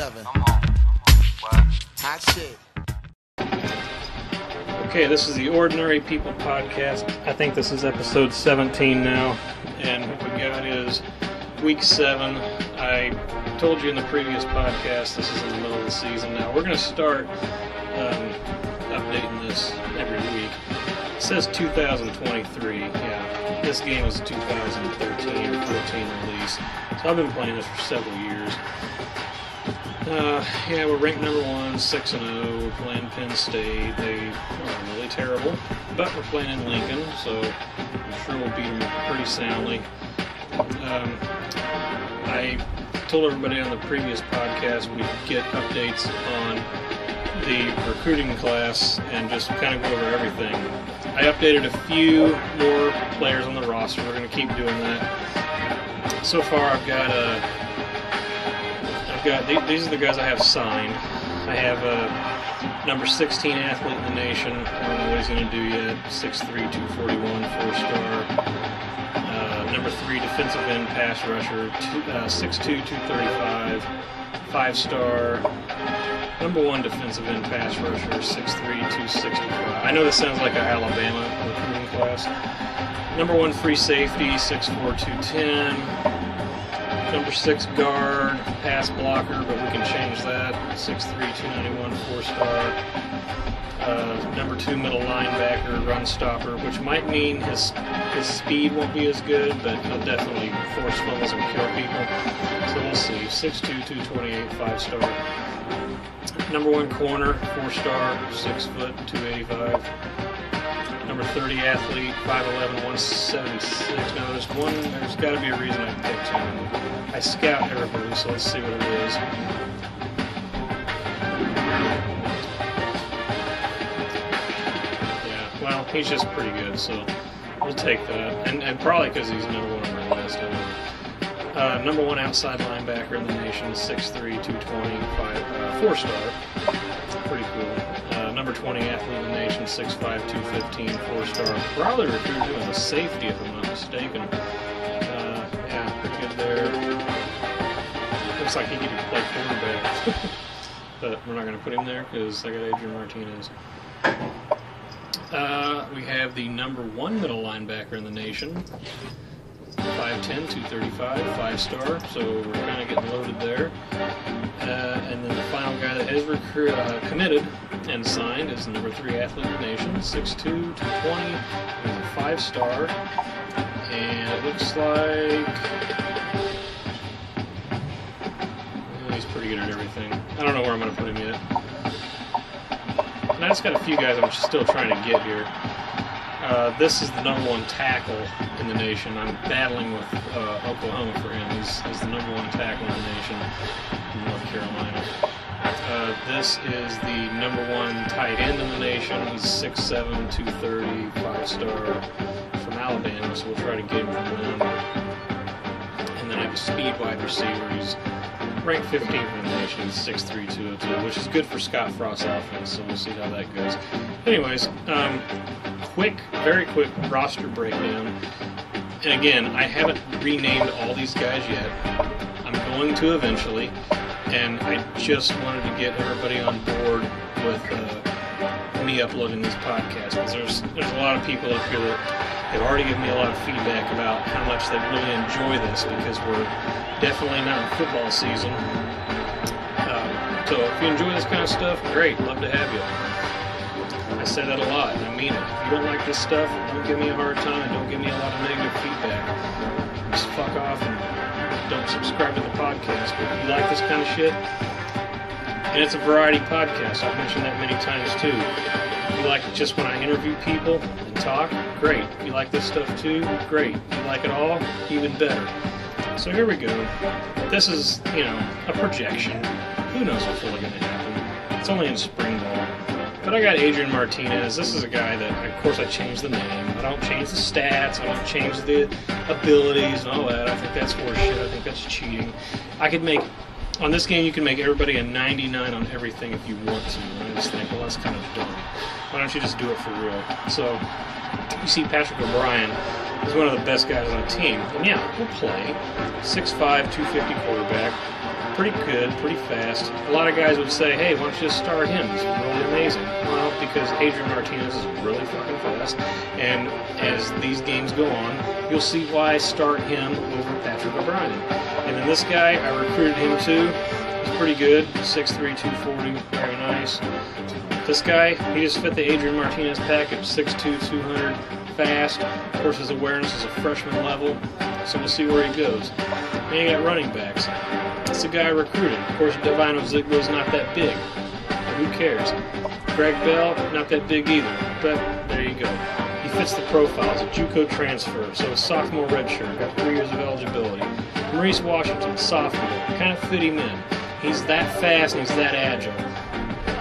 7. Come on. What? Hot shit. Okay, this is the Ordinary People Podcast. I think this is episode 17 now, and what we got is week 7. I told you in the previous podcast this is in the middle of the season now. We're going to start updating this every week. It says 2023. Yeah, this game is 2013 or 14 release, so I've been playing this for several years. Yeah, we're ranked number 1, 6-0. We're playing Penn State. They are really terrible, but we're playing in Lincoln, so I'm sure we'll beat them pretty soundly. I told everybody on the previous podcast we'd get updates on the recruiting class and just kind of go over everything. I updated a few more players on the roster. We're going to keep doing that. So far, I've got these are the guys I have signed. I have a number 16 athlete in the nation. I don't know what he's going to do yet. 6'3", 241, 4-star. Number 3 defensive end pass rusher. 6'2", 235, 5-star. Number 1 defensive end pass rusher. 6'3", 265. I know this sounds like an Alabama recruiting class. Number 1 free safety. 6'4", 210. Number 6 guard, pass blocker, but we can change that. 6'3", 291, 4-star. Number 2 middle linebacker, run stopper, which might mean his speed won't be as good, but he'll definitely force fumbles and kill people. So we'll see. 6'2", 228, 5-star. Number 1 corner, 4-star, 6 foot, 285. Number 30 athlete, 5'11", 176. Now there's got to be a reason I picked him. I scout everybody, so let's see what it is. Yeah, well, he's just pretty good, so we'll take that. And probably because he's number 1 on my list. Number 1 outside linebacker in the nation, 6'3", 220, 4-star. Pretty cool. Number 20 athlete in the nation, 6'5", 215, 4-star. Probably recruited him as a safety, if I'm not mistaken. Yeah, pretty good there. Looks like he could play quarterback. But we're not going to put him there because I got Adrian Martinez. We have the number 1 middle linebacker in the nation. 5'10", 235, 5-star, so we're kind of getting loaded there. And then the final guy that is committed and signed is the number 3 athlete in the nation, 6'2", 220, he's a 5-star, and it looks like he's pretty good at everything. I don't know where I'm going to put him yet. And I just got a few guys I'm still trying to get here. This is the number 1 tackle in the nation. I'm battling with Oklahoma for him. He's the number 1 tackle in the nation in North Carolina. This is the number 1 tight end in the nation. He's 6'7", 230, 5-star from Alabama, so we'll try to get him from them. And then I have a speed wide receiver. He's ranked 15th in the nation. He's 6'3", 202, which is good for Scott Frost's offense, so we'll see how that goes. Anyways, very quick roster breakdown. And again, I haven't renamed all these guys yet. I'm going to eventually, and I just wanted to get everybody on board with me uploading this podcast, because there's a lot of people up here that have already given me a lot of feedback about how much they really enjoy this, because we're definitely not in football season. So if you enjoy this kind of stuff, great, love to have you. I say that a lot, and I mean it. If you don't like this stuff, don't give me a hard time and don't give me a lot of negative feedback. Just fuck off and don't subscribe to the podcast. But if you like this kind of shit, and it's a variety podcast, I've mentioned that many times too. If you like it just when I interview people and talk, great. If you like this stuff too, great. If you like it all, even better. So here we go. This is, a projection. Who knows what's really going to happen? It's only in spring ball. But I got Adrian Martinez. This is a guy that, of course, I changed the name. I don't change the stats. I don't change the abilities and all that. I think that's horseshit. I think that's cheating. On this game, you can make everybody a 99 on everything if you want to. And I just think, well, that's kind of dumb. Why don't you just do it for real? So, you see Patrick O'Brien is one of the best guys on the team. And yeah, he'll play. 6'5", 250 quarterback. pretty good, pretty fast. A lot of guys would say, hey, why don't you just start him? He's really amazing. Well, because Adrian Martinez is really fucking fast, and as these games go on, you'll see why I start him over Patrick O'Brien. And then this guy, I recruited him too. He's pretty good, 6'3", 240, very nice. This guy, he just fit the Adrian Martinez package, 6'2", 200, fast. Of course, his awareness is a freshman level, so we'll see where he goes. And you got running backs. That's the guy I recruited. Of course, Divino Zigbo's not that big. Who cares? Greg Bell, not that big either. But there you go. He fits the profile. He's a JUCO transfer, so a sophomore redshirt, got 3 years of eligibility. Maurice Washington, sophomore, kind of fit him in. He's that fast and he's that agile.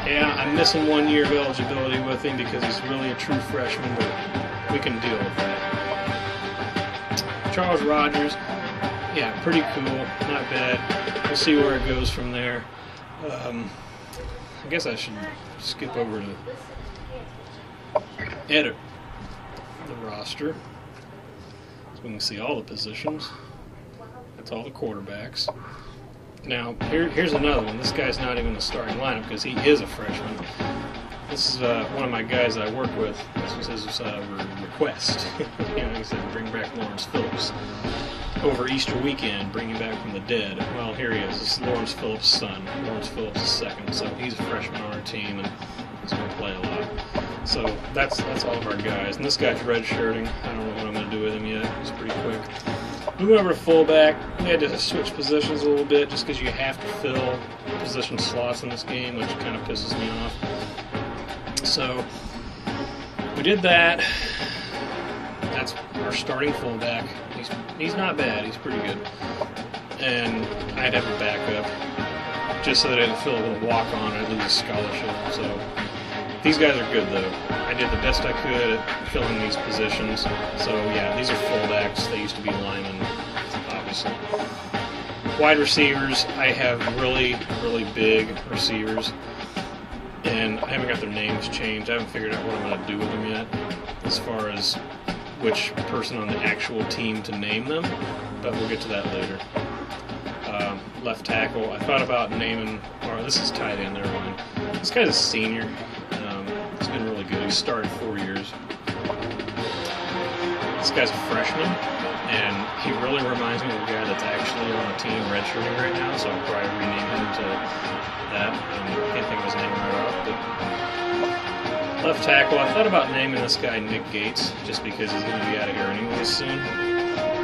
Yeah, I'm missing 1 year of eligibility with him because he's really a true freshman, but we can deal with that. Charles Rogers, yeah, pretty cool, not bad. We'll see where it goes from there. I guess I should skip over to edit the roster so we can see all the positions. That's all the quarterbacks. Now, here's another one. This guy's not even in the starting lineup because he is a freshman. This is one of my guys that I work with. This was his request. He said, bring back Lawrence Phillips. Over Easter weekend, bring him back from the dead. Well, here he is. This is Lawrence Phillips' son. Lawrence Phillips is second, so he's a freshman on our team, and he's going to play a lot. So that's all of our guys. And this guy's redshirting. I don't know what I'm going to do with him yet. He's pretty quick. Moving over to fullback, we had to switch positions a little bit just because you have to fill position slots in this game, which kind of pisses me off. So we did that. That's our starting fullback. He's not bad. He's pretty good. And I'd have a backup just so that I didn't feel a little walk-on and I'd lose a scholarship. So these guys are good, though. I did the best I could at filling these positions. So, yeah, these are fullbacks. They used to be linemen, obviously. Wide receivers, I have really, really big receivers. And I haven't got their names changed. I haven't figured out what I'm going to do with them yet as far as which person on the actual team to name them. But we'll get to that later. Left tackle, I thought about naming, or this is tight end, never mind. This guy's a senior. He's been really good. He's started 4 years. This guy's a freshman, and he really reminds me of a guy that's actually on a team redshirting right now, so I'll probably rename him to that. I can't think of his name right off, but left tackle, I thought about naming this guy Nick Gates, just because he's going to be out of here anyways soon.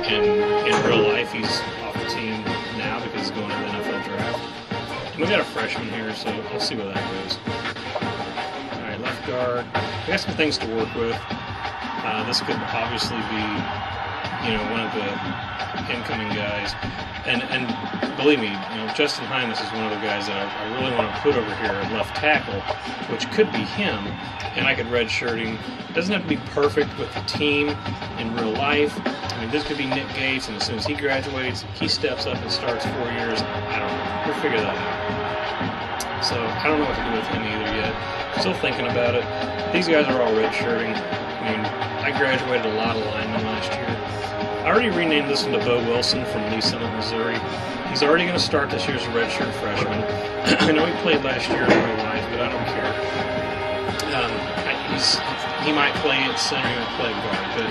And in real life, he's off the team now because he's going to the NFL draft. And we got a freshman here, so we'll see where that goes. Alright, left guard. We got some things to work with. This could obviously be, one of the incoming guys. And believe me, Justin Hymas is one of the guys that I really want to put over here at left tackle, which could be him, and I could redshirt him. It doesn't have to be perfect with the team in real life. I mean, this could be Nick Gates, and as soon as he graduates, he steps up and starts 4 years. I don't know. We'll figure that out. So I don't know what to do with him either yet. Still thinking about it. These guys are all redshirting. I mean, I graduated a lot of linemen last year. I already renamed this one to Bo Wilson from Lee Summit, Missouri. He's already going to start this year as a redshirt freshman. I know he played last year in real life, but I don't care. He might play at center, he might play guard, but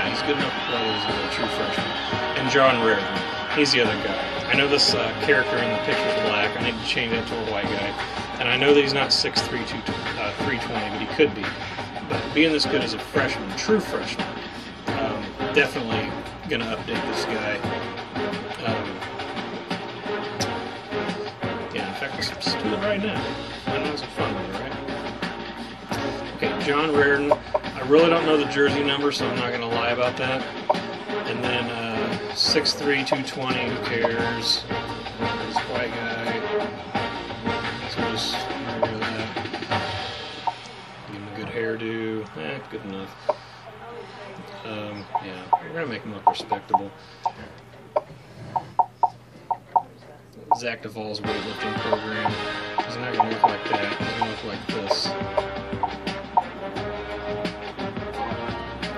he's good enough to play as a true freshman. And John Reardon, he's the other guy. I know this character in the picture is black. I need to change that to a white guy. And I know that he's not 6'3", 320, but he could be. But being this good as a freshman, true freshman, definitely going to update this guy. In fact, let's do it right now. Why not have some fun with it, right? Okay, John Reardon. I really don't know the jersey number, so I'm not going to lie about that. And then 6'3", 220, who cares? This white guy. So just remember that. Give him a good hairdo. Good enough. We're going to make him look respectable. Zach Duvall's weightlifting program. He's not going to look like that. He's going to look like this.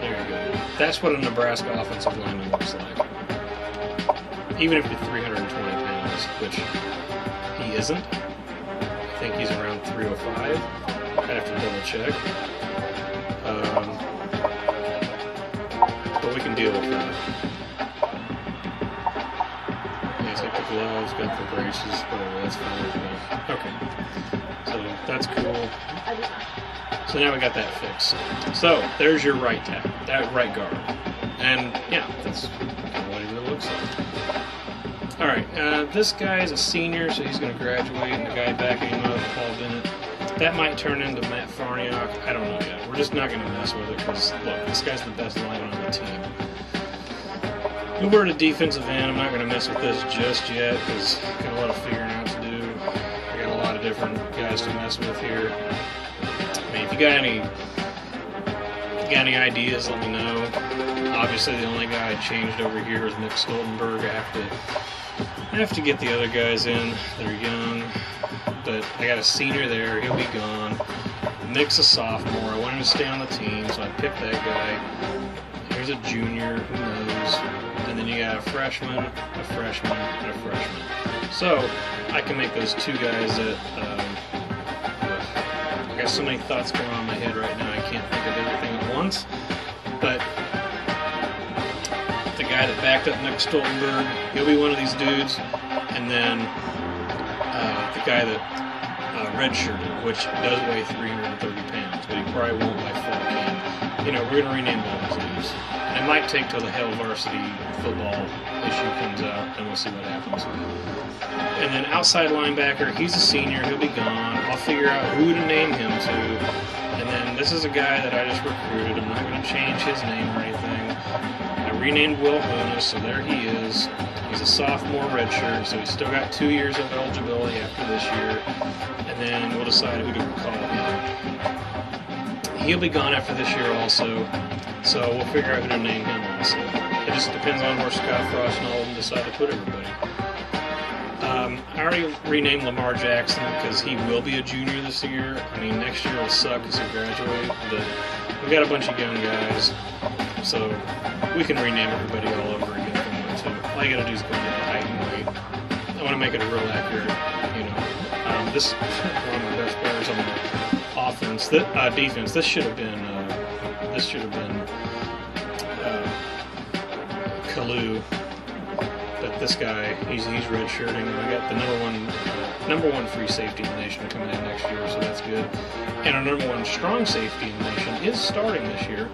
There you go. That's what a Nebraska offensive lineman looks like. Even if you're 320 pounds, which isn't. I think he's around 305. I'd have to double check. But we can deal with that. Yeah, take the gloves, got the braces, whatever, that's fine. Okay. So that's cool. So now we got that fixed. So there's your right tackle, that right guard. And yeah, that's kind of what he really looks like. Alright, this guy is a senior, so he's going to graduate, and the guy backing him up, Paul Bennett. That might turn into Matt Farniok. I don't know yet. We're just not going to mess with it because, look, this guy's the best lineman on the team. Over to defensive end, I'm not going to mess with this just yet because I've got a lot of figuring out to do. I got a lot of different guys to mess with here. I mean, if you got any ideas, let me know. Obviously, the only guy I changed over here is Nick Stoltenberg. I have to get the other guys in. They're young. But I got a senior there, he'll be gone. Nick's a sophomore, I want him to stay on the team, so I picked that guy. Here's a junior, who knows. And then you got a freshman, and a freshman. So, I can make those two guys that, I got so many thoughts going on in my head right now, I can't think of everything at once. But, the guy that backed up Nick Stoltenberg, he'll be one of these dudes. And then, the guy that redshirted, which does weigh 330 pounds, but he probably won't by fall camp. You know, we're going to rename all those dudes. And it might take till the hell varsity football issue comes out, and we'll see what happens. And then outside linebacker, he's a senior, he'll be gone. I'll figure out who to name him to. And then this is a guy that I just recruited. I'm not going to change his name or anything. I renamed Will Honus, so there he is. He's a sophomore redshirt, so he's still got 2 years of eligibility after this year. And then we'll decide who to call him. He'll be gone after this year also, so we'll figure out who to name him also. It just depends on where Scott Frost and all of them decide to put everybody. I already renamed Lamar Jackson because he will be a junior this year. I mean, next year will suck as he graduates, but we've got a bunch of young guys, so we can rename everybody all over again if we want to. All you gotta do is go into the height and weight. I want to make it a real accurate, you know. This one of my best players on the offense, defense. This should have been Kalu. But this guy, he's redshirting. We got the number one free safety in the nation coming in next year, so that's good. And our number one strong safety in the nation is starting this year,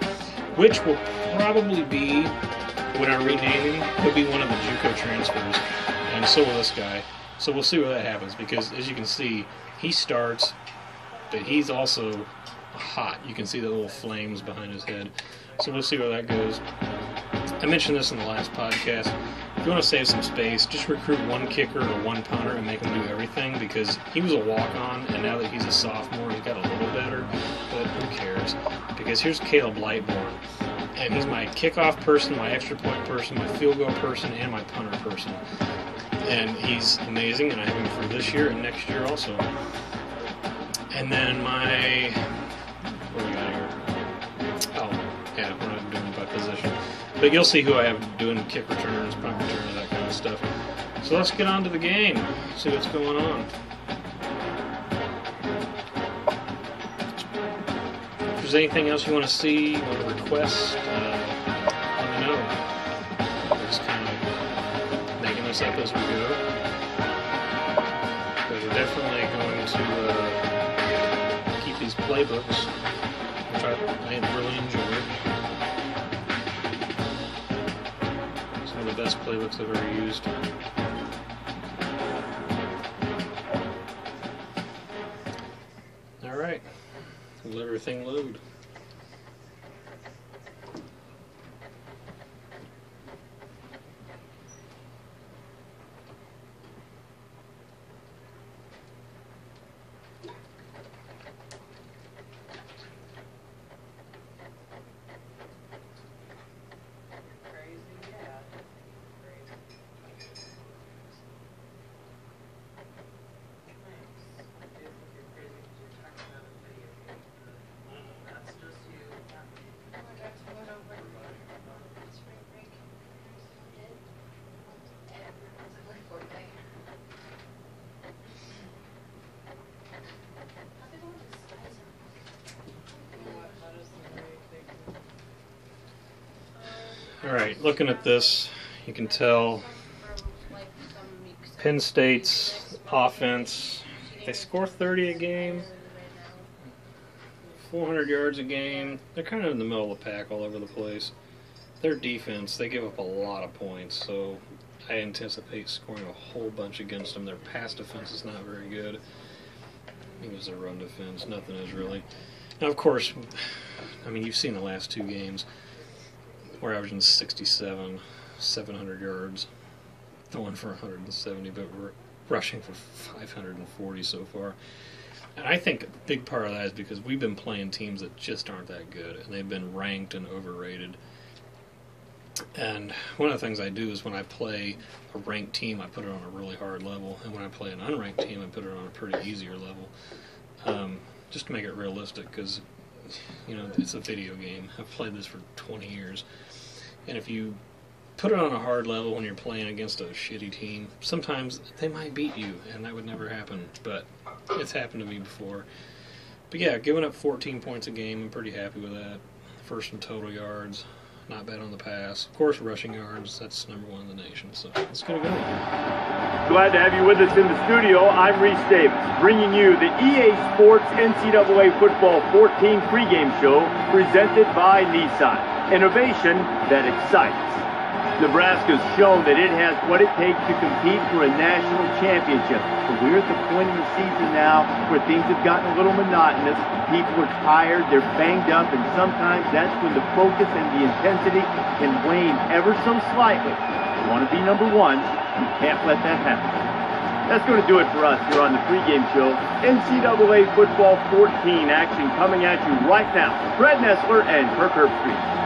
which will probably be, when I rename him, he'll be one of the JUCO transfers, and so will this guy. So we'll see where that happens, because as you can see, he starts, but he's also hot. You can see the little flames behind his head. So we'll see where that goes. I mentioned this in the last podcast. If you want to save some space, just recruit one kicker or one punter and make him do everything, because he was a walk-on, and now that he's a sophomore, he's got a little better, but who cares? Because here's Caleb Lightbourne, and he's my kickoff person, my extra point person, my field goal person, and my punter person. And he's amazing, and I have him for this year and next year also. And then what do we got here? Oh, yeah, we're not doing by position. But you'll see who I have doing kick returns, punt returns, that kind of stuff. So let's get on to the game, see what's going on. If there's anything else you want to see, you want to request, let me know. We're just kind of making this up as we go. But we're definitely going to keep these playbooks, which I really enjoyed. One of the best playbooks I've ever used. Alright, let everything load. All right, looking at this, you can tell Penn State's offense, they score 30 a game, 400 yards a game. They're kind of in the middle of the pack all over the place. Their defense, they give up a lot of points, so I anticipate scoring a whole bunch against them. Their pass defense is not very good. I think it was their run defense. Nothing is really. Now, of course, I mean, you've seen the last two games. We're averaging 67, 700 yards, throwing for 170, but we're rushing for 540 so far. And I think a big part of that is because we've been playing teams that just aren't that good, and they've been ranked and overrated. And one of the things I do is when I play a ranked team, I put it on a really hard level, and when I play an unranked team, I put it on a pretty easier level, just to make it realistic, because you know, it's a video game. I've played this for 20 years. And if you put it on a hard level when you're playing against a shitty team, sometimes they might beat you, and that would never happen. But it's happened to me before. But yeah, giving up 14 points a game, I'm pretty happy with that. First in total yards, not bad on the pass. Of course, rushing yards, that's #1 in the nation. So let's get it going. Glad to have you with us in the studio. I'm Reese Davis, bringing you the EA Sports NCAA Football 14 pregame show presented by Nissan. Innovation that excites. Nebraska's shown that it has what it takes to compete for a national championship. But we're at the point in the season now where things have gotten a little monotonous. People are tired, they're banged up, and sometimes that's when the focus and the intensity can wane ever so slightly. You want to be #1, you can't let that happen. That's going to do it for us here on the pregame show. NCAA Football 14 action coming at you right now. Fred Nessler and Kirk Herbstreit.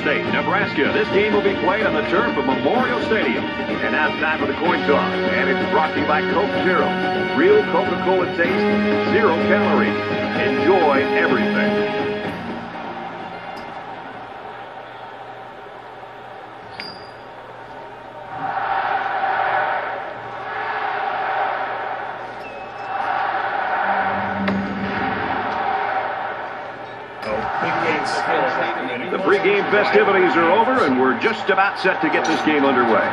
State, Nebraska. This game will be played on the turf of Memorial Stadium. And now it's time for the coin toss. And it's brought to you by Coke Zero. Real Coca-Cola taste, 0 calories. Enjoy everything. The pregame festivities are over, and we're just about set to get this game underway.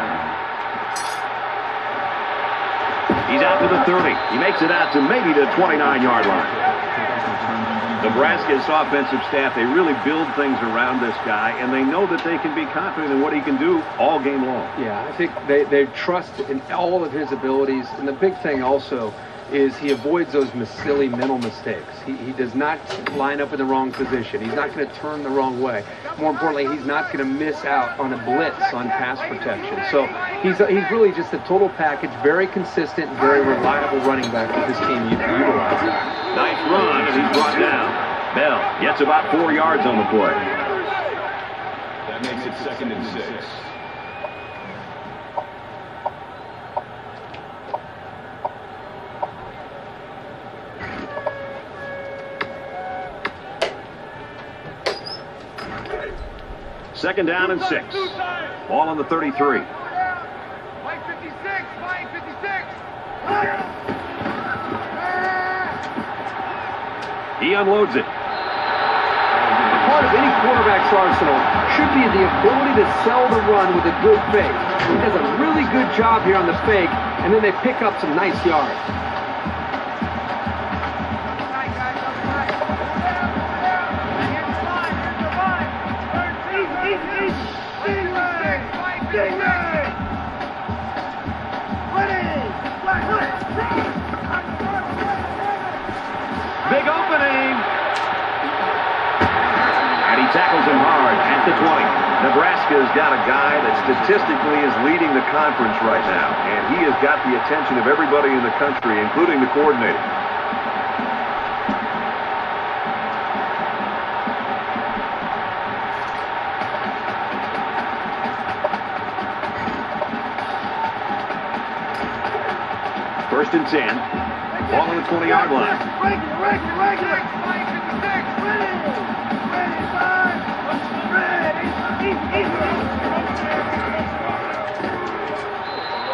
He's out to the 30. He makes it out to maybe the 29-yard line. Nebraska's offensive staff, they really build things around this guy, and they know that they can be confident in what he can do all game long. Yeah, I think they trust in all of his abilities, and the big thing also is he avoids those silly mental mistakes. He does not line up in the wrong position. He's not going to turn the wrong way. More importantly, he's not going to miss out on a blitz on pass protection. So he's really just a total package, very consistent, very reliable running back that this team utilizes. Nice run, and he's brought down. Bell gets about 4 yards on the play. That makes it 2nd and 6. Second down and 6. Ball on the 33. Mike 56, Mike 56. He unloads it. Part of any quarterback's arsenal should be the ability to sell the run with a good fake. He does a really good job here on the fake, and then they pick up some nice yards. Big opening. And he tackles him hard at the 20. Nebraska's got a guy that statistically is leading the conference right now. And he has got the attention of everybody in the country, including the coordinator. First and 10. Ball on the 20-yard line.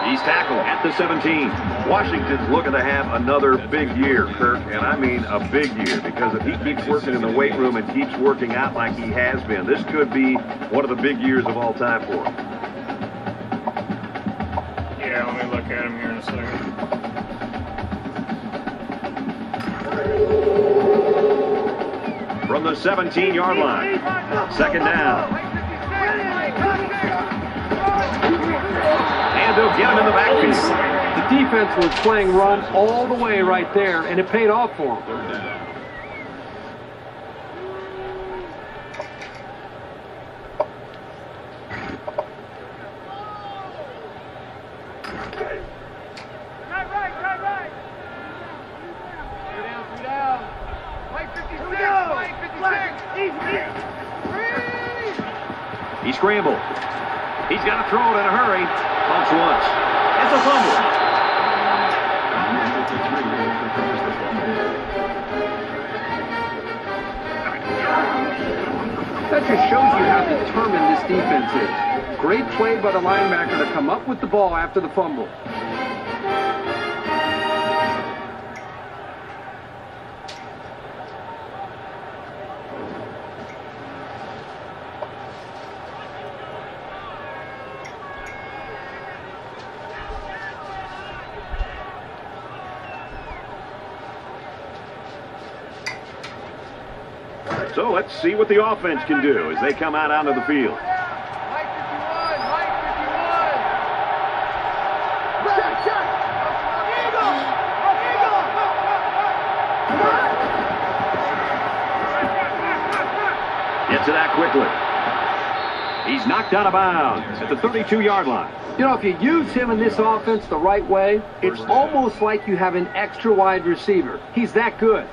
He's tackled at the 17. Washington's looking to have another big year, Kirk, and I mean a big year, because if he keeps working in the weight room and keeps working out like he has been, this could be one of the big years of all time for him. Yeah, let me look at him here in a second. From the 17-yard line. Second down. And they'll get him in the backfield. The defense was playing run all the way right there, and it paid off for him. He scrambled. He's got to throw it in a hurry. Pumps once. It's a fumble. That just shows you how determined this defense is. Great play by the linebacker to come up with the ball after the fumble. So let's see what the offense can do as they come out onto the field. Gets it out quickly. He's knocked out of bounds at the 32-yard line. You know, if you use him in this offense the right way, it's almost like you have an extra wide receiver. He's that good.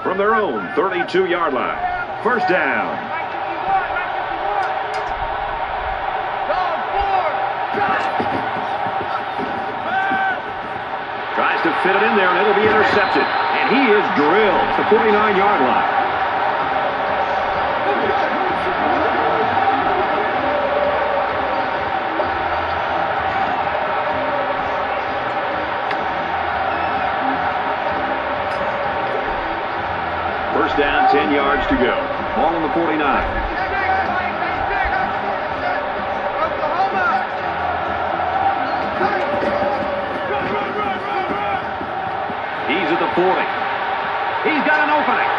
From their own 32-yard line. First down. Tries to fit it in there, and it'll be intercepted. And he is drilled at the 49-yard line. First down, 10 yards to go. Ball on the 49. He's at the 40. He's got an opening.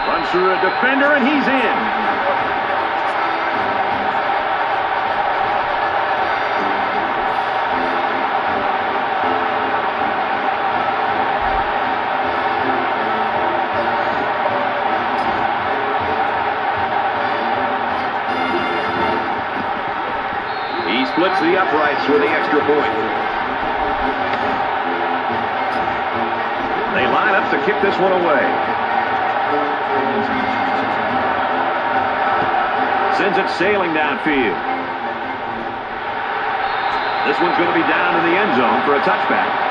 Runs through a defender, and he's in. Splits the uprights with the extra point. They line up to kick this one away. Sends it sailing downfield. This one's going to be down in the end zone for a touchback.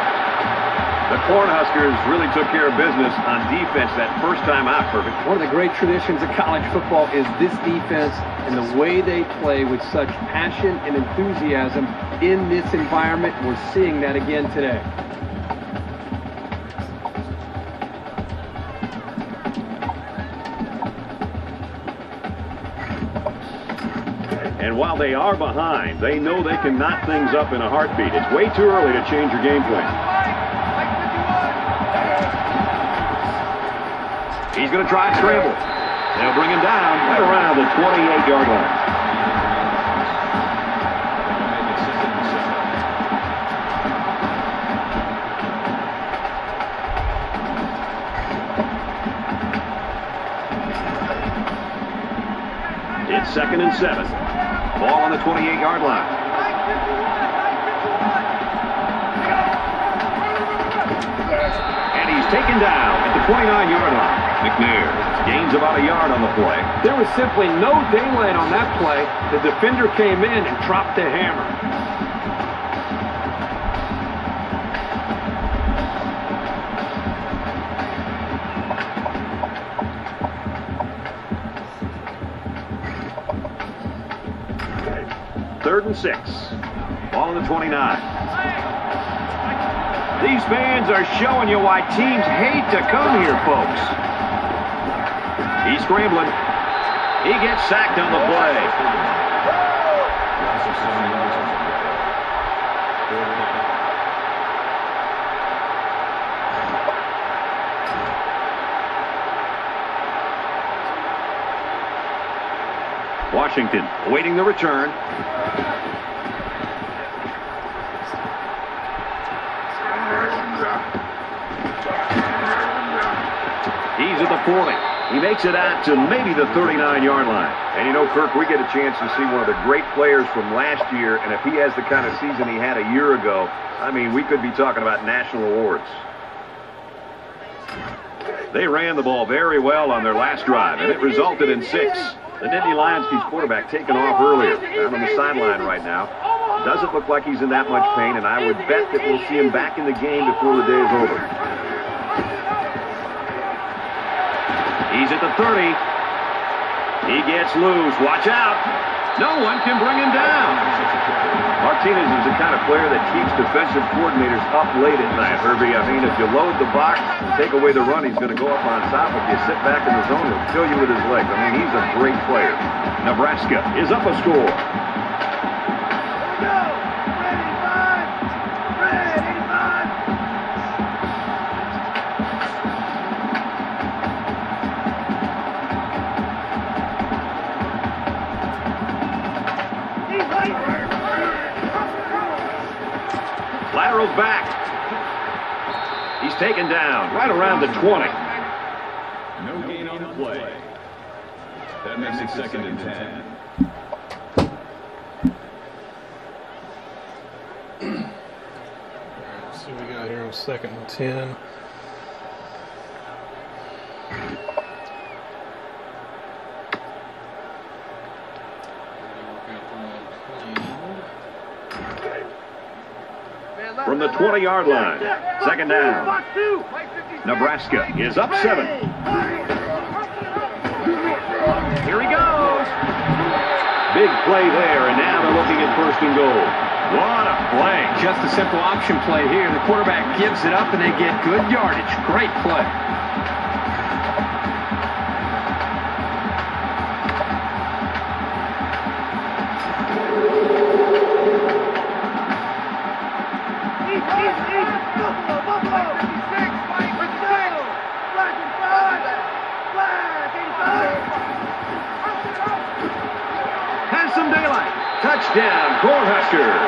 The Cornhuskers really took care of business on defense that first time out, Perfect. One of the great traditions of college football is this defense and the way they play with such passion and enthusiasm in this environment. We're seeing that again today. And while they are behind, they know they can knot things up in a heartbeat. It's way too early to change your game plan. He's going to try and scramble. They'll bring him down right around the 28-yard line. It's 2nd and 7. Ball on the 28-yard line. And he's taken down at the 29-yard line. McNair gains about a yard on the play. There was simply no daylight on that play. The defender came in and dropped the hammer. Third and 6. Ball on the 29. These fans are showing you why teams hate to come here, folks. He's scrambling. He gets sacked on the play. Washington awaiting the return. He's at the 40. He makes it out to maybe the 39-yard line. And you know, Kirk, we get a chance to see one of the great players from last year, and if he has the kind of season he had a year ago, I mean, we could be talking about national awards. They ran the ball very well on their last drive, and it resulted in 6. The Nittany Lions' quarterback taken off earlier, down on the sideline right now. Doesn't look like he's in that much pain, and I would bet that we'll see him back in the game before the day is over. He's at the 30. He gets loose. Watch out. No one can bring him down. Martinez is the kind of player that keeps defensive coordinators up late at night, Herbie. I mean, if you load the box, take away the run, he's going to go up on top. If you sit back in the zone, he'll kill you with his legs. I mean, he's a great player. Nebraska is up a score. Laterals back. He's taken down right around the 20. No gain on the play. That makes it second and 10. Let's see what we got here on second and 10. From the 20-yard line, second down. Nebraska is up 7. Here he goes. Big play there, and now they're looking at first and goal. What a play. Just a simple option play here. The quarterback gives it up, and they get good yardage. Great play. Has some daylight. Touchdown, Cornhuskers.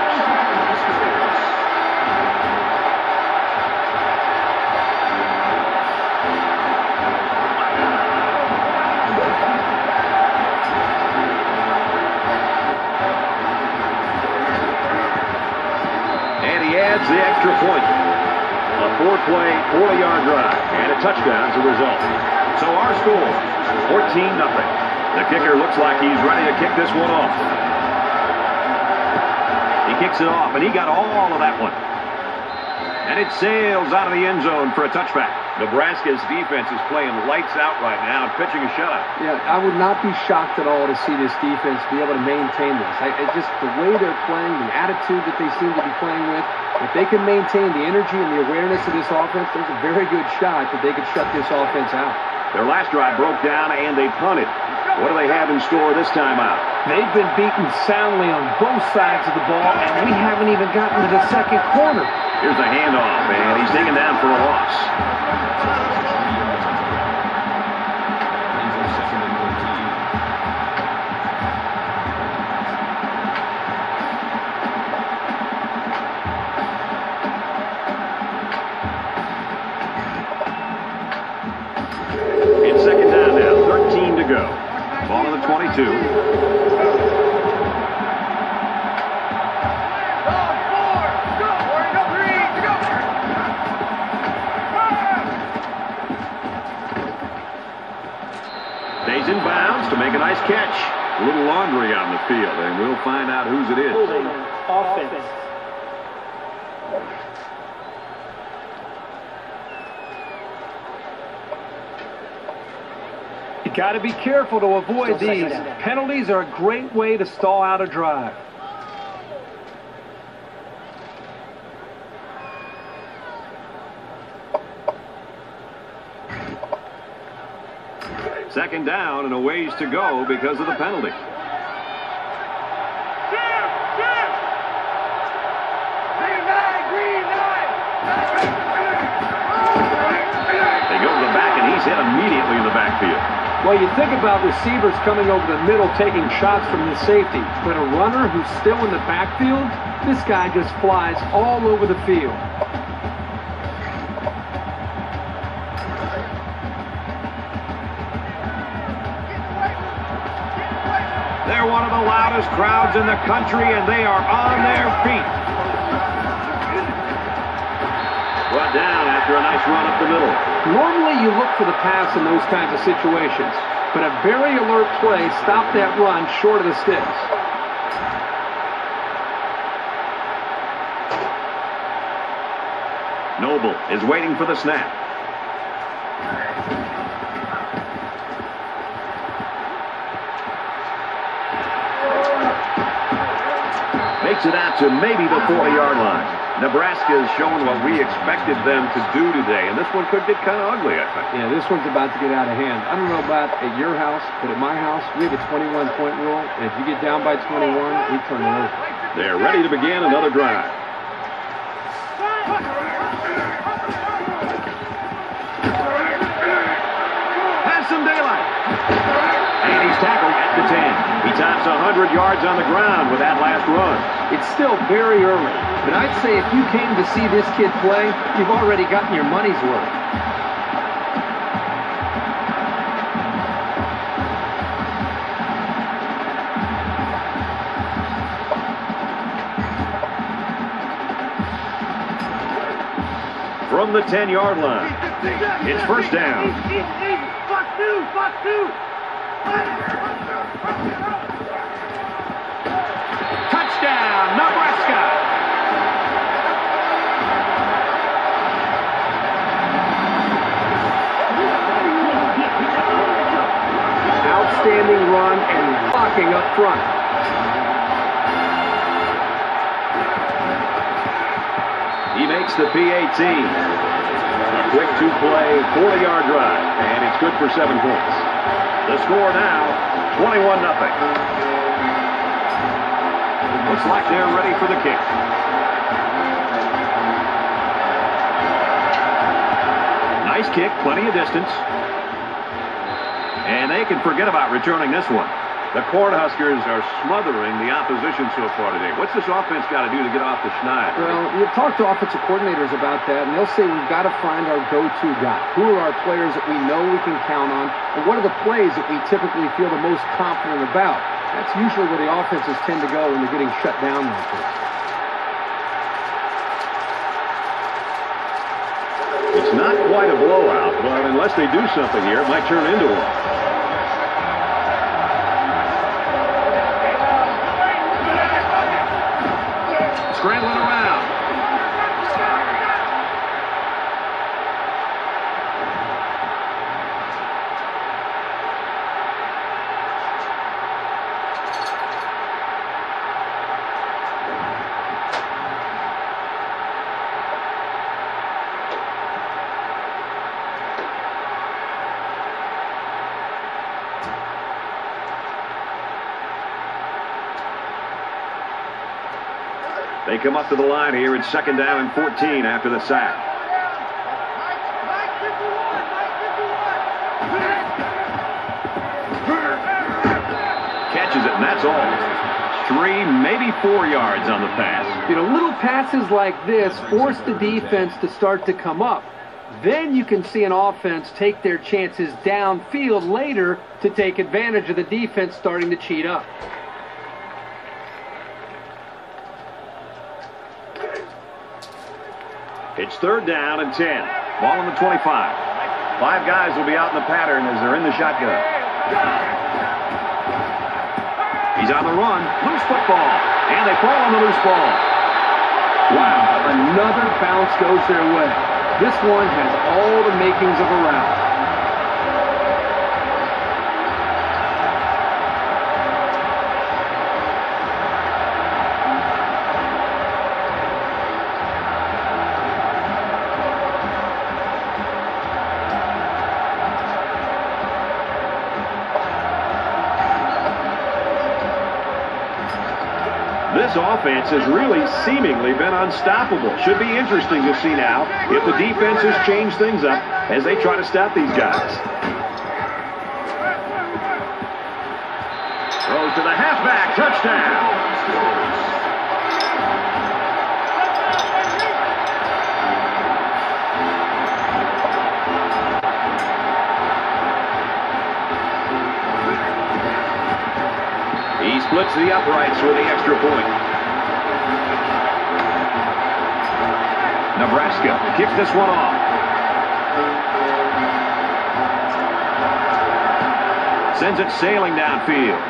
And he adds the extra point. A 4-play, 40-yard drive, and a touchdown as a result. So our score, 14-0. The kicker looks like he's ready to kick this one off. He kicks it off, and he got all of that one. And it sails out of the end zone for a touchback. Nebraska's defense is playing lights out right now and pitching a shutout. Yeah, I would not be shocked at all to see this defense be able to maintain this. It's just the way they're playing, the attitude that they seem to be playing with. If they can maintain the energy and the awareness of this offense, there's a very good shot that they could shut this offense out. Their last drive broke down, and they punted. What do they have in store this time out? They've been beaten soundly on both sides of the ball, and we haven't even gotten to the second quarter. Here's the handoff, and he's taken down for a loss. Second and 14. It's second down now, 13 to go. Ball on the 22. catch. A little laundry on the field, and we'll find out whose it is. Offense. You got to be careful to avoid these. Penalties are a great way to stall out a drive. Second down and a ways to go because of the penalty. They go to the back, and he's hit immediately in the backfield. Well, you think about receivers coming over the middle taking shots from the safety, but a runner who's still in the backfield, this guy just flies all over the field. They're one of the loudest crowds in the country, and they are on their feet. Brought down after a nice run up the middle. Normally you look for the pass in those kinds of situations, but a very alert play stopped that run short of the sticks. Noble is waiting for the snap. Makes it out to maybe the 40-yard line. Nebraska has shown what we expected them to do today, and this one could get kind of ugly, I think. Yeah, this one's about to get out of hand. I don't know about at your house, but at my house, we have a 21-point rule, and if you get down by 21, we turn it over. They're ready to begin another drive. Has some daylight. And he's tackled at the 10. He tops 100 yards on the ground with that last run. It's still very early, but I'd say if you came to see this kid play, you've already gotten your money's worth. From the 10-yard line, it's first down. Touchdown, Nebraska! Outstanding run and blocking up front. He makes the PAT. A quick two-play, 40-yard drive, and it's good for 7 points. The score now, 21-0. Looks like they're ready for the kick. Nice kick, plenty of distance. And they can forget about returning this one. The Cornhuskers are smothering the opposition so far today. What's this offense got to do to get off the schneid? Well, you talk to offensive coordinators about that, and they'll say we've got to find our go-to guy. Who are our players that we know we can count on, and what are the plays that we typically feel the most confident about? That's usually where the offenses tend to go when they're getting shut down like this. It's not quite a blowout, but unless they do something here, it might turn into one. Scrambling around. They come up to the line here. It's second down and 14 after the sack. Catches it, and that's all. 3, maybe 4 yards on the pass. You know, little passes like this force the defense to start to come up. Then you can see an offense take their chances downfield later to take advantage of the defense starting to cheat up. It's third down and 10. Ball on the 25. 5 guys will be out in the pattern as they're in the shotgun. He's on the run. Loose football. And they fall on the loose ball. Wow, another bounce goes their way. This one has all the makings of a rout. This offense has really seemingly been unstoppable. Should be interesting to see now if the defenses change things up as they try to stop these guys. Throws to the halfback. Touchdown. He splits the uprights with the extra point. Nebraska kicks this one off. Sends it sailing downfield.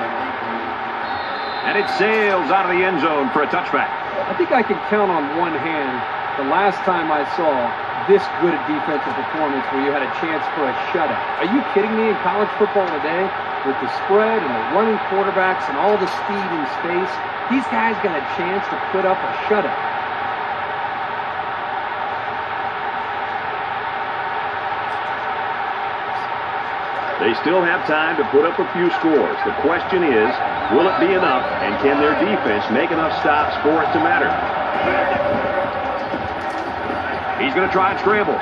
And it sails out of the end zone for a touchback. I think I can count on one hand the last time I saw this good a defensive performance where you had a chance for a shutout. Are you kidding me? In college football today, with the spread and the running quarterbacks and all the speed and space, these guys got a chance to put up a shutout. They still have time to put up a few scores. The question is, will it be enough, and can their defense make enough stops for it to matter? He's going to try and scramble.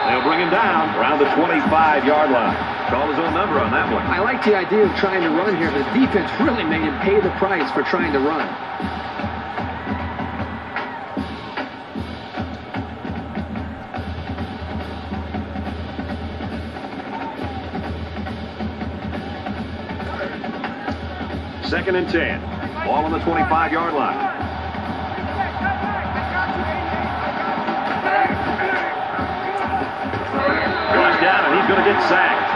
They'll bring him down around the 25-yard line. Call his own number on that one. I like the idea of trying to run here, but the defense really made him pay the price for trying to run. Second and 10. Ball on the 25-yard line. Goes down, and he's going to get sacked.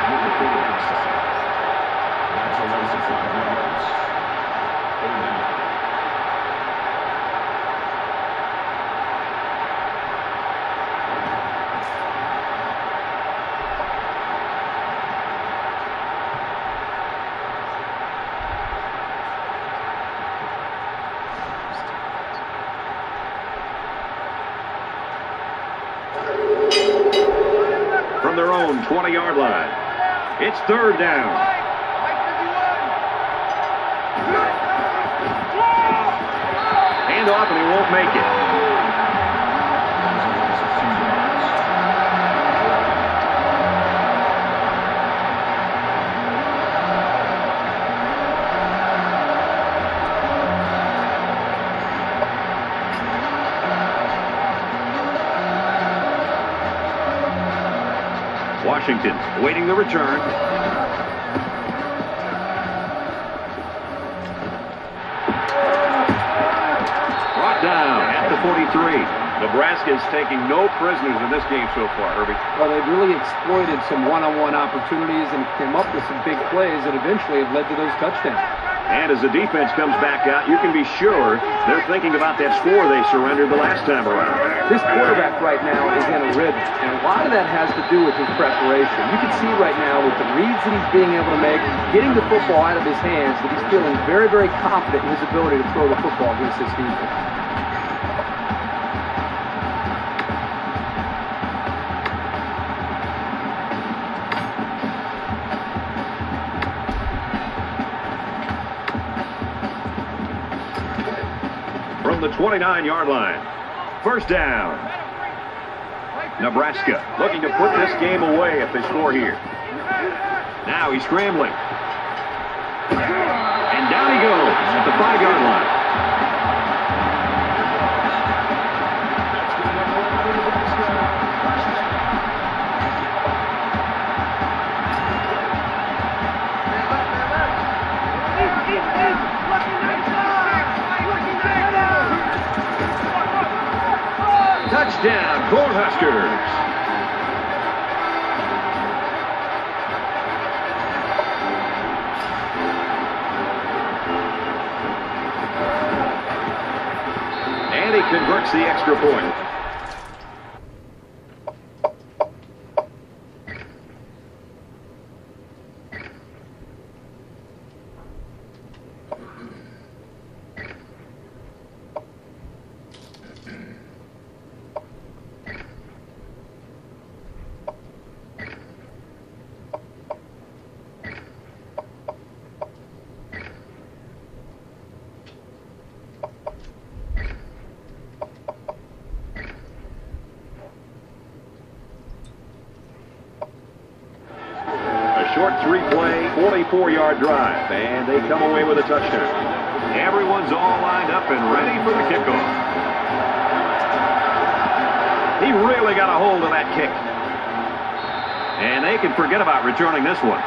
From their own 20-yard line. It's third down. Hand off, and he won't make it. Washington waiting the return. Brought down at the 43. Nebraska is taking no prisoners in this game so far, Herbie. Well, they've really exploited some one-on-one opportunities and came up with some big plays that eventually have led to those touchdowns. And as the defense comes back out, you can be sure they're thinking about that score they surrendered the last time around. This quarterback right now is in a rhythm, and a lot of that has to do with his preparation. You can see right now with the reads that he's being able to make, getting the football out of his hands, that he's feeling very, very confident in his ability to throw the football against this defense. From the 29-yard line. First down. Nebraska looking to put this game away if they score here. Now he's scrambling. And down he goes at the 5-yard line. Touchdown, Cornhuskers. And he converts the extra point. Short three-play, 44-yard drive, and they come away with a touchdown. Everyone's all lined up and ready for the kickoff. He really got a hold of that kick. And they can forget about returning this one.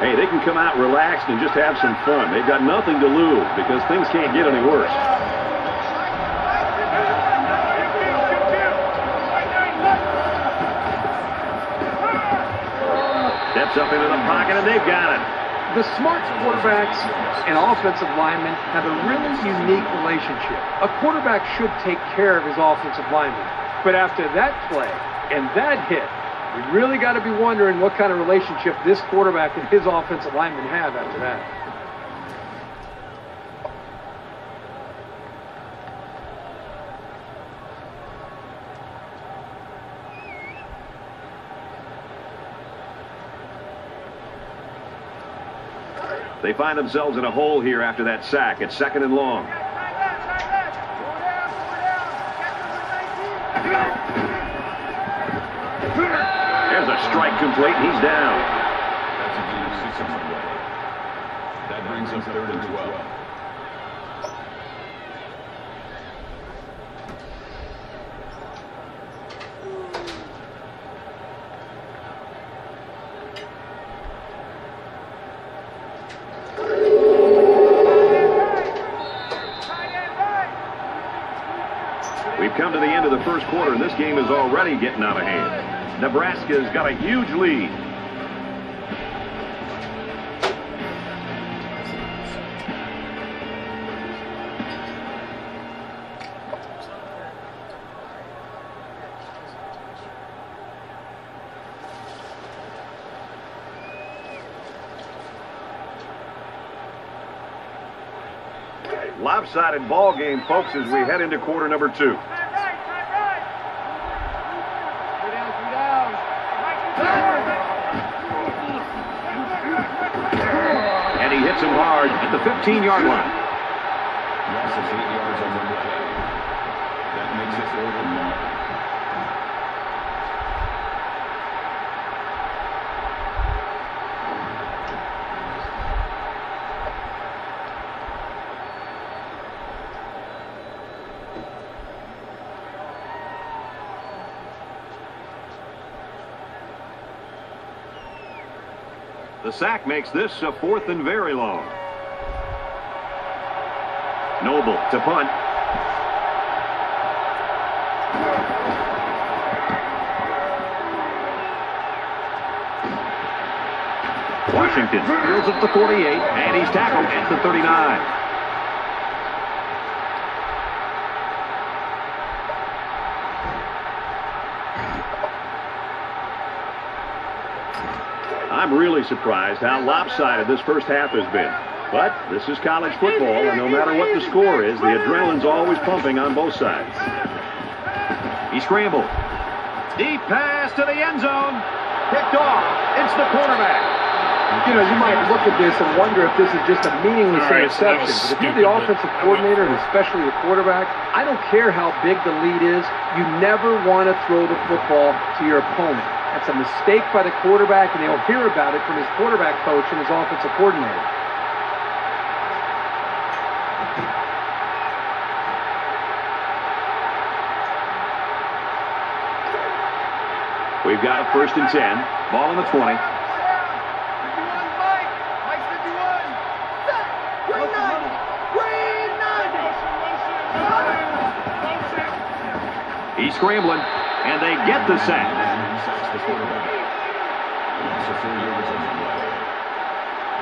Hey, they can come out relaxed and just have some fun. They've got nothing to lose because things can't get any worse. Steps up into the pocket, and they've got it. The smart quarterbacks and offensive linemen have a really unique relationship. A quarterback should take care of his offensive lineman. But after that play and that hit, you really got to be wondering what kind of relationship this quarterback and his offensive lineman have after that. They find themselves in a hole here after that sack. It's 2nd and long. There's a strike complete. He's down. That's a gain of 6 on the play. That brings up 3rd and 12. We've come to the end of the first quarter, and this game is already getting out of hand. Nebraska's got a huge lead. Lopsided ball game, folks, as we head into quarter number 2. And he hits him hard at the 15-yard line. Loss of 8 yards on the play. That makes it 4th and long. The sack makes this a 4th and very long. Noble to punt. Washington fields at the 48, and he's tackled at the 39. I'm really surprised how lopsided this first half has been. But this is college football, and no matter what the score is, the adrenaline's always pumping on both sides. He scrambled. Deep pass to the end zone. Picked off. It's the quarterback. You know, you might look at this and wonder if this is just a meaningless interception. But if you're the offensive coordinator and especially the quarterback, I don't care how big the lead is, you never want to throw the football to your opponent. That's a mistake by the quarterback, and they'll hear about it from his quarterback coach and his offensive coordinator. We've got a 1st and 10. Ball on the 20. He's scrambling, and they get the sack.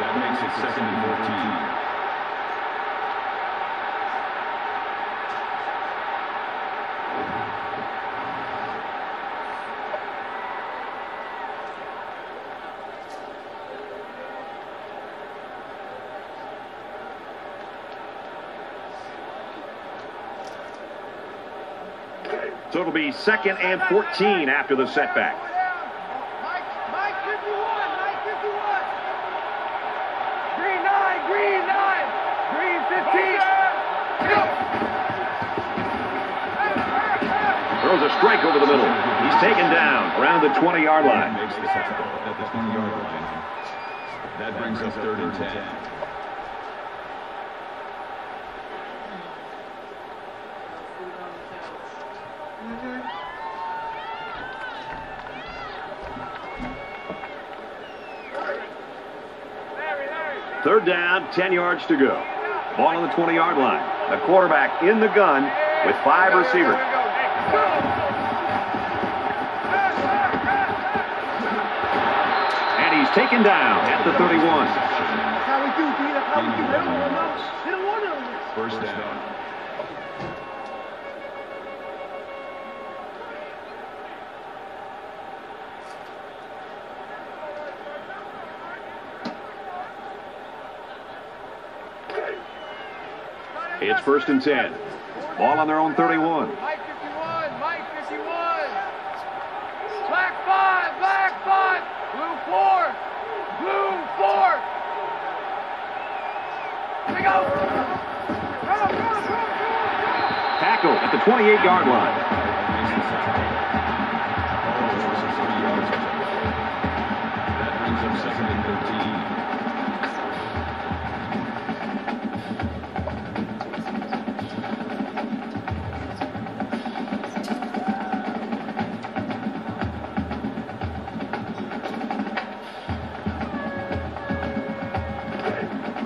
That makes it 2nd and 14. So it'll be 2nd and 14 after the setback. Mike 51, Mike 51. Green 9, Green 9, Green 15. Throws a strike over the middle. He's taken down around the 20-yard line. Makes the tackle at the 20-yard line. That brings up 3rd and 10. Third down, 10 yards to go. Ball on the 20-yard line. The quarterback in the gun with 5 receivers. And he's taken down at the 31. First down. It's 1st and 10. Ball on their own 31. Mike 51, Mike 51. Black 5, Black 5. Blue 4, Blue 4. Here we go. Tackle at the 28-yard line. That brings up 2nd and 13.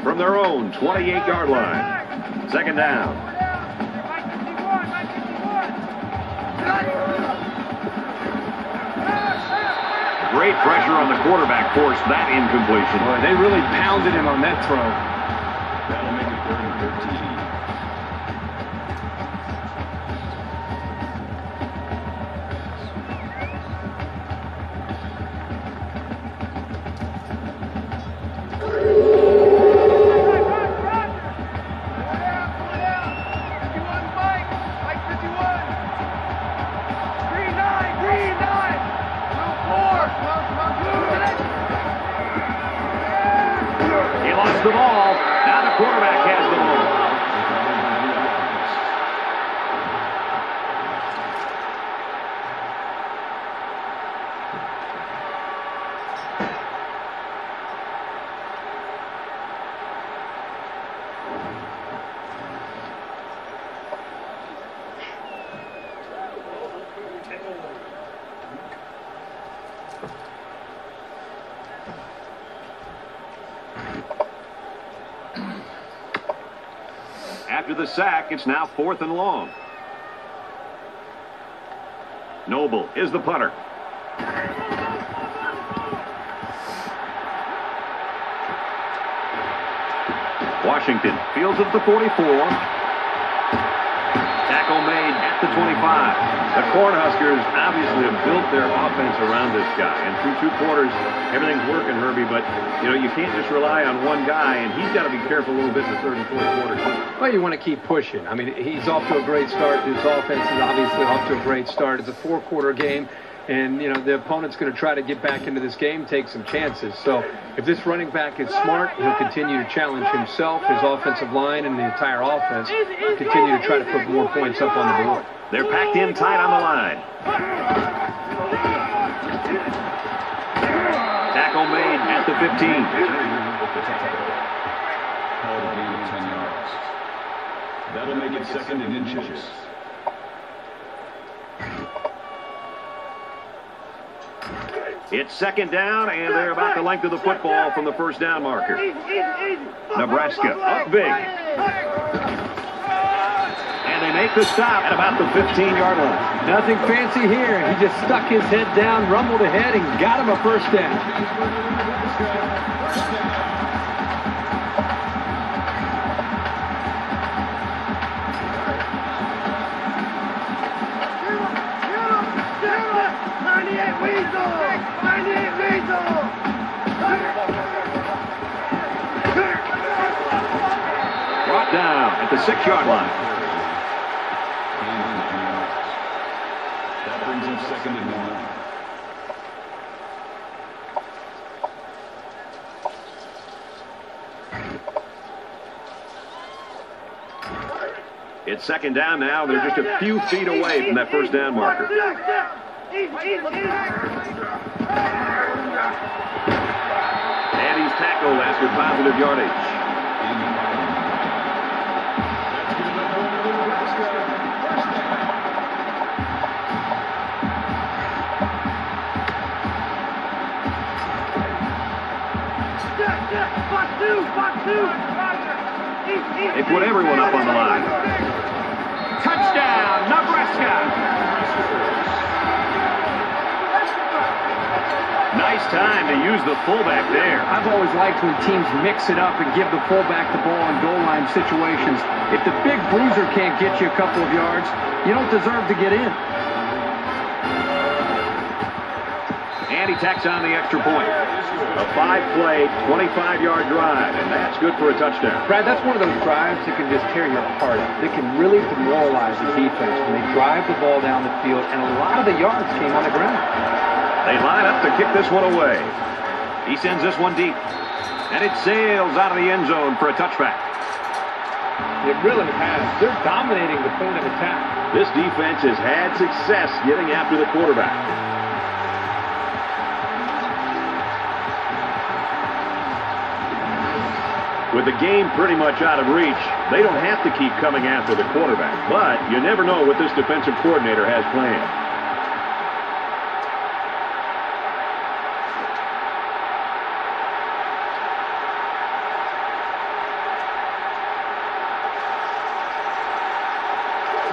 From their own 28-yard line. 2nd down. Mike 51, Mike 51. Great pressure on the quarterback forced that incompletion. Boy, they really pounded him on that throw. That'll make it 3rd and 13. The ball. Now the quarterback has the ball. After the sack, it's now 4th and long. Noble is the punter. Washington fields at the 44. Tackle made at the 25. The Cornhuskers obviously have built their offense around this guy. And through 2 quarters, everything's working, Herbie. But, you know, you can't just rely on one guy. And he's got to be careful a little bit in the 3rd and 4th quarters. Well, you want to keep pushing. I mean, he's off to a great start. His offense is obviously off to a great start. It's a 4-quarter game. And, you know, the opponent's going to try to get back into this game, take some chances. So if this running back is smart, he'll continue to challenge himself, his offensive line, and the entire offense, continue to try to put more points up on the board. They're packed in tight on the line. Tackle made at the 15. Called a gain of 10 yards. That'll make it 2nd and inches. It's 2nd down, and they're about the length of the football from the 1st down marker. Nebraska up big. And they make the stop at about the 15-yard line. Nothing fancy here. He just stuck his head down, rumbled ahead, and got him a first down. Brought down at the 6-yard line. That brings him 2nd and 1. It's 2nd down now. They're just a few feet away from that first down marker. And he's tackled after positive yardage. They put everyone up on the line. Touchdown, Nebraska! Nice time to use the fullback there. I've always liked when teams mix it up and give the fullback the ball in goal line situations. If the big bruiser can't get you a couple of yards, you don't deserve to get in. And he tacks on the extra point. A 5-play, 25-yard drive, and that's good for a touchdown. Brad, that's one of those drives that can just tear your heart out. That can really demoralize the defense when they drive the ball down the field, and a lot of the yards came on the ground. They line up to kick this one away. He sends this one deep, and it sails out of the end zone for a touchback. It really has. They're dominating the point of attack. This defense has had success getting after the quarterback. With the game pretty much out of reach, they don't have to keep coming after the quarterback. But you never know what this defensive coordinator has planned.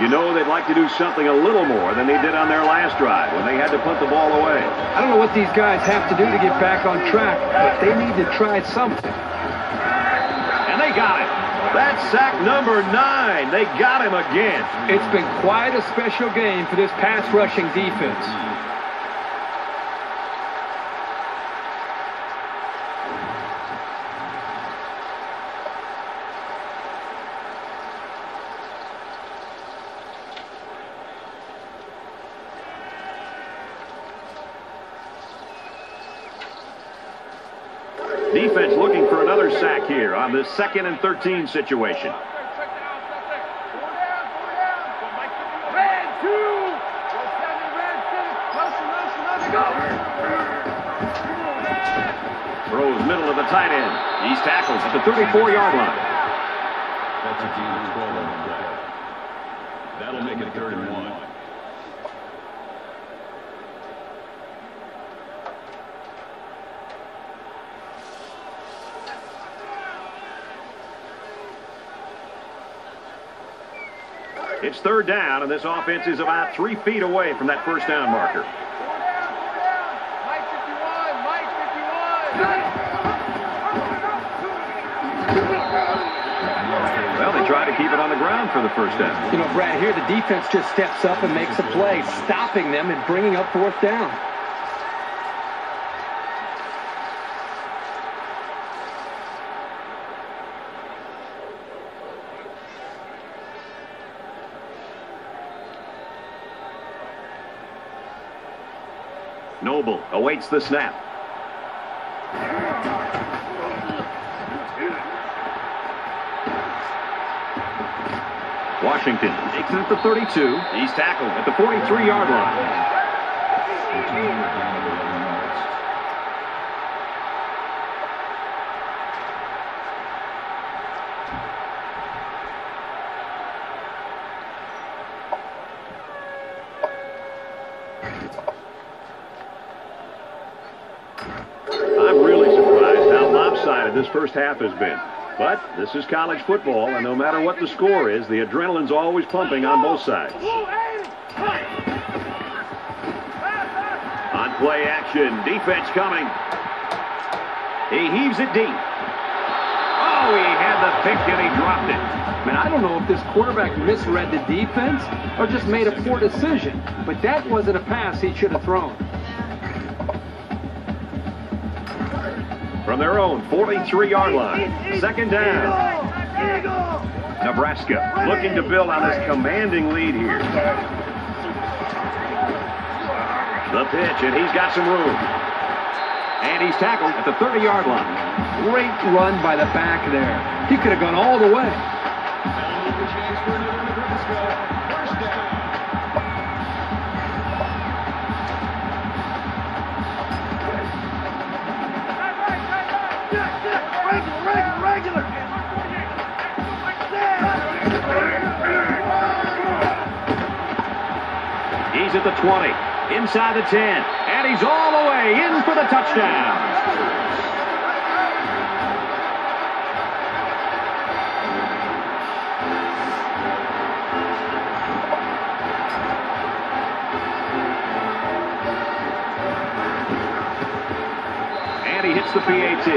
You know they'd like to do something a little more than they did on their last drive when they had to punt the ball away. I don't know what these guys have to do to get back on track, but they need to try something. And they got it. That's sack number 9. They got him again. It's been quite a special game for this pass rushing defense. Defense looking for another sack here on this 2nd and 13 situation. Throws middle of the tight end. He's tackled at the 34-yard line. That's a gain of 12 on the play. That'll make it 3rd and 1. It's 3rd down, and this offense is about 3 feet away from that first down marker. Well, they try to keep it on the ground for the first down. You know, Brad, here the defense just steps up and makes a play, stopping them and bringing up 4th down. Noble awaits the snap. Washington takes it at the 32. He's tackled at the 43-yard line. I'm really surprised how lopsided this first half has been. But this is college football, and no matter what the score is, the adrenaline's always pumping on both sides. On play action, defense coming. He heaves it deep. Oh, he had the pick and he dropped it. Man, I don't know if this quarterback misread the defense or just made a poor decision, but that wasn't a pass he should have thrown. From their own 43-yard line, second down. Nebraska looking to build on this commanding lead here. The pitch, and he's got some room. And he's tackled at the 30-yard line. Great run by the back there. He could have gone all the way. Regular. He's at the 20, inside the 10, and he's all the way in for the touchdown. And he hits the PAT.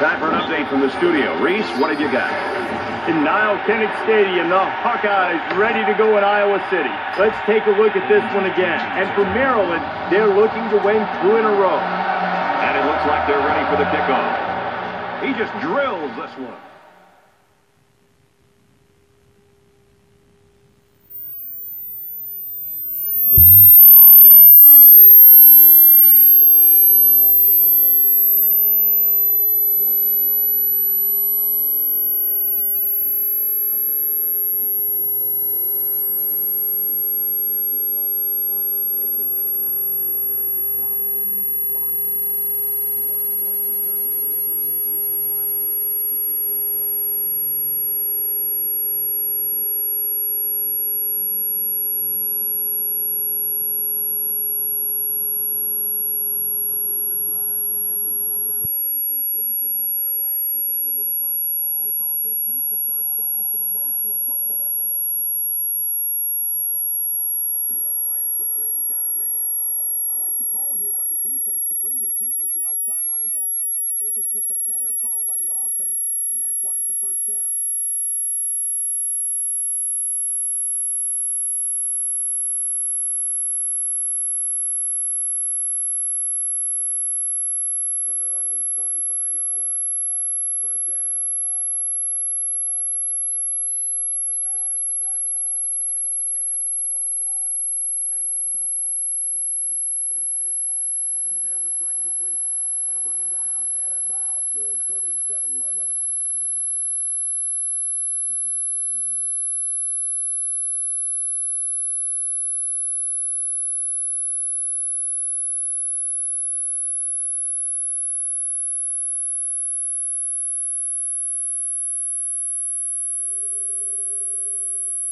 Time for an update from the studio. Reese, what have you got? In Niles-Kennedy Stadium, the Hawkeyes ready to go in Iowa City. Let's take a look at this one again. And for Maryland, they're looking to win 2 in a row. And it looks like they're ready for the kickoff. He just drills this one. Needs to start playing some emotional football. Fires quickly, and he's got his man. I like the call here by the defense to bring the heat with the outside linebacker. It was just a better call by the offense, and that's why it's a first down. From their own 35-yard line. First down. There's a strike complete. They'll bring him down at about the 37-yard line.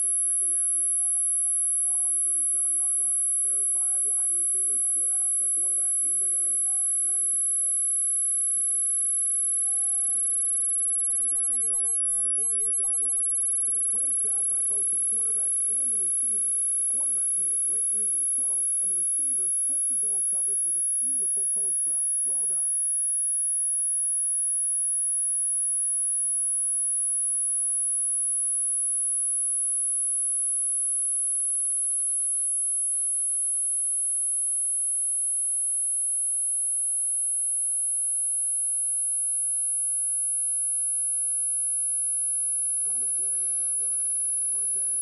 It's second down and 8. Ball on the 37-yard line. There are 5 wide receivers split out. The quarterback in the gun. And down he goes at the 48-yard line. That's a great job by both the quarterback and the receiver. The quarterback made a great read and throw, and the receiver split the zone coverage with a beautiful post route. Well done. From the 48-yard line, first down.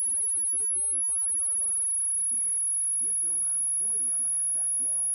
He makes it to the 45-yard line. McNair gets to around 3 on the halfback draw.